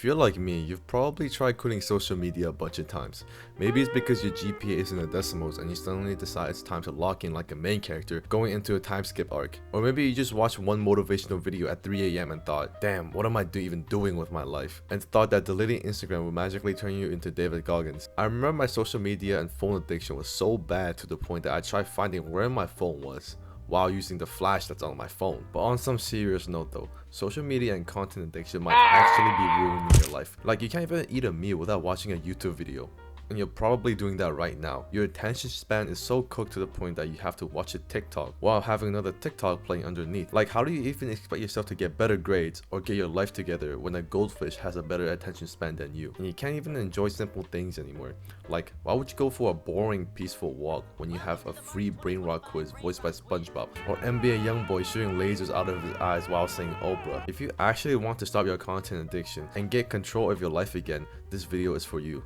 If you're like me, you've probably tried quitting social media a bunch of times. Maybe it's because your GPA is in the decimals and you suddenly decide it's time to lock in like a main character going into a time skip arc. Or maybe you just watched one motivational video at 3 a.m. and thought, damn, what am I even doing with my life? And thought that deleting Instagram would magically turn you into David Goggins. I remember my social media and phone addiction was so bad to the point that I tried finding where my phone was while using the flash that's on my phone. But on some serious note though, social media and content addiction might actually be ruining your life. Like you can't even eat a meal without watching a YouTube video. And you're probably doing that right now. Your attention span is so cooked to the point that you have to watch a TikTok while having another TikTok playing underneath. Like how do you even expect yourself to get better grades or get your life together when a goldfish has a better attention span than you? And you can't even enjoy simple things anymore. Like why would you go for a boring peaceful walk when you have a free brain rot quiz voiced by SpongeBob? Or NBA YoungBoy shooting lasers out of his eyes while saying Oprah? If you actually want to stop your content addiction and get control of your life again, this video is for you.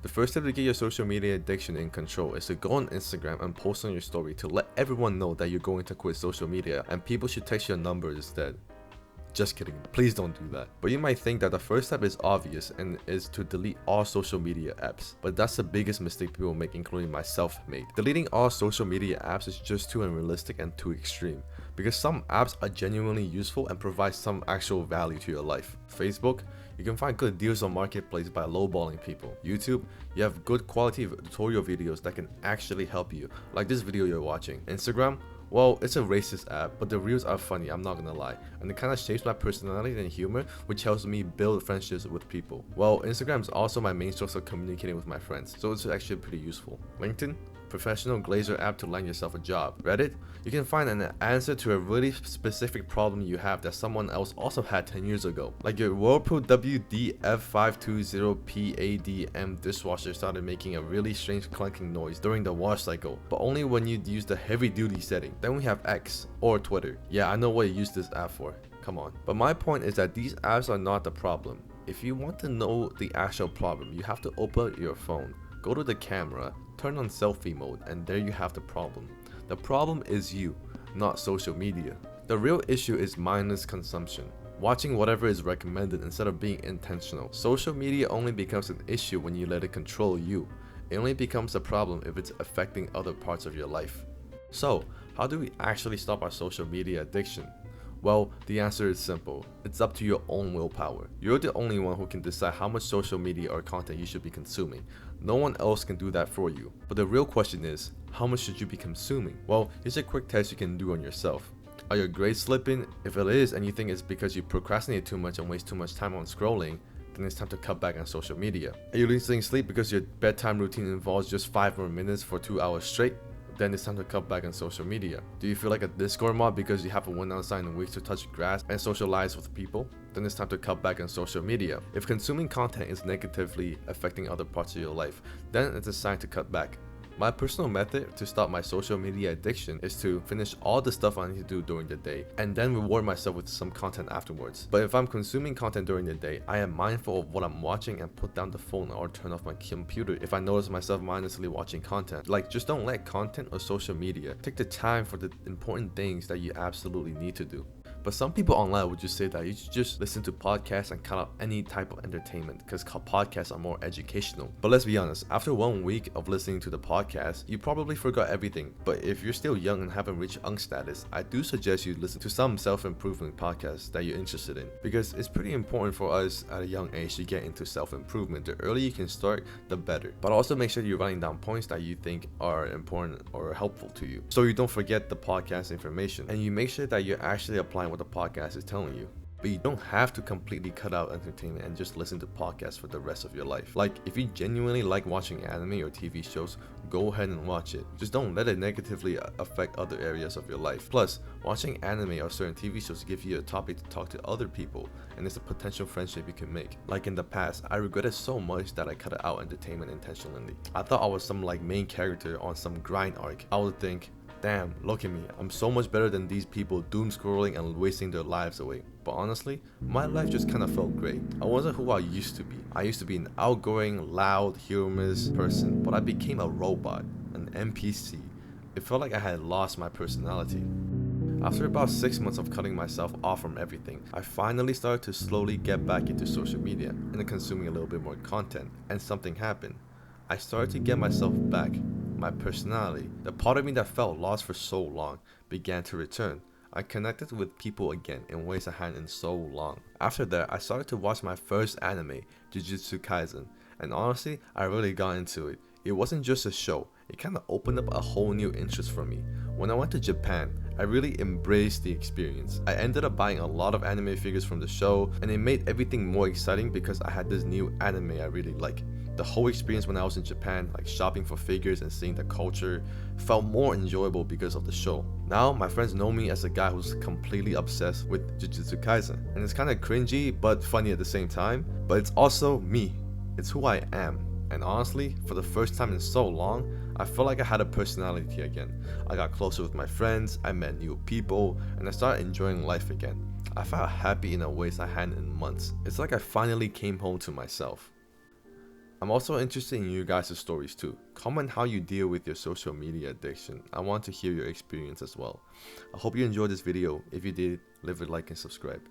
The first step to get your social media addiction in control is to go on Instagram and post on your story to let everyone know that you're going to quit social media and people should text your number instead. Just kidding, please don't do that. But you might think that the first step is obvious and is to delete all social media apps. But that's the biggest mistake people make, including myself made. Deleting all social media apps is just too unrealistic and too extreme. Because some apps are genuinely useful and provide some actual value to your life. Facebook, you can find good deals on Marketplace by lowballing people. YouTube, you have good quality tutorial videos that can actually help you, like this video you're watching. Instagram, well, it's a racist app, but the reels are funny, I'm not gonna lie. And it kinda shapes my personality and humor, which helps me build friendships with people. Well, Instagram is also my main source of communicating with my friends, so it's actually pretty useful. LinkedIn, professional glazer app to land yourself a job. Reddit, you can find an answer to a really specific problem you have that someone else also had 10 years ago. Like your Whirlpool WD-F520PADM dishwasher started making a really strange clunking noise during the wash cycle, but only when you use the heavy duty setting. Then we have X or Twitter. Yeah, I know what you use this app for. Come on. But my point is that these apps are not the problem. If you want to know the actual problem, you have to open your phone, go to the camera, turn on selfie mode, and there you have the problem. The problem is you, not social media. The real issue is mindless consumption. Watching whatever is recommended instead of being intentional. Social media only becomes an issue when you let it control you. It only becomes a problem if it's affecting other parts of your life. So, how do we actually stop our social media addiction? Well, the answer is simple. It's up to your own willpower. You're the only one who can decide how much social media or content you should be consuming. No one else can do that for you. But the real question is, how much should you be consuming? Well, here's a quick test you can do on yourself. Are your grades slipping? If it is and you think it's because you procrastinate too much and waste too much time on scrolling, then it's time to cut back on social media. Are you losing sleep because your bedtime routine involves just 5 more minutes for 2 hours straight? Then it's time to cut back on social media. Do you feel like a Discord mob because you haven't went outside in a week to touch grass and socialize with people? Then it's time to cut back on social media. If consuming content is negatively affecting other parts of your life, then it's a sign to cut back. My personal method to stop my social media addiction is to finish all the stuff I need to do during the day and then reward myself with some content afterwards. But if I'm consuming content during the day, I am mindful of what I'm watching and put down the phone or turn off my computer if I notice myself mindlessly watching content. Like, just don't let content or social media take the time for the important things that you absolutely need to do. But some people online would just say that you should just listen to podcasts and cut out any type of entertainment because podcasts are more educational. But let's be honest, after 1 week of listening to the podcast, you probably forgot everything. But if you're still young and haven't reached UNC status, I do suggest you listen to some self-improvement podcasts that you're interested in, because it's pretty important for us at a young age to get into self-improvement. The earlier you can start, the better. But also make sure you're writing down points that you think are important or helpful to you, so you don't forget the podcast information, and you make sure that you're actually applying what the podcast is telling you. But you don't have to completely cut out entertainment and just listen to podcasts for the rest of your life. Like, if you genuinely like watching anime or TV shows, go ahead and watch it. Just don't let it negatively affect other areas of your life. Plus, watching anime or certain TV shows give you a topic to talk to other people, and it's a potential friendship you can make. Like in the past, I regretted so much that I cut out entertainment intentionally. I thought I was some like main character on some grind arc. I would think, damn, look at me, I'm so much better than these people doom scrolling and wasting their lives away. But honestly, my life just kind of felt great. I wasn't who I used to be. I used to be an outgoing, loud, humorous person, but I became a robot, an NPC. It felt like I had lost my personality. After about 6 months of cutting myself off from everything, I finally started to slowly get back into social media and consuming a little bit more content, and something happened. I started to get myself back. My personality, the part of me that felt lost for so long, began to return. I connected with people again in ways I hadn't in so long. After that, I started to watch my first anime, Jujutsu Kaisen, and honestly, I really got into it. It wasn't just a show, it kind of opened up a whole new interest for me. When I went to Japan, I really embraced the experience. I ended up buying a lot of anime figures from the show, and it made everything more exciting because I had this new anime I really like. The whole experience when I was in Japan, like shopping for figures and seeing the culture, felt more enjoyable because of the show. Now, my friends know me as a guy who's completely obsessed with Jujutsu Kaisen, and it's kind of cringy but funny at the same time, but it's also me. It's who I am. And honestly, for the first time in so long, I felt like I had a personality again. I got closer with my friends, I met new people, and I started enjoying life again. I felt happy in a ways I hadn't in months. It's like I finally came home to myself. I'm also interested in you guys' stories too. Comment how you deal with your social media addiction. I want to hear your experience as well. I hope you enjoyed this video. If you did, leave a like and subscribe.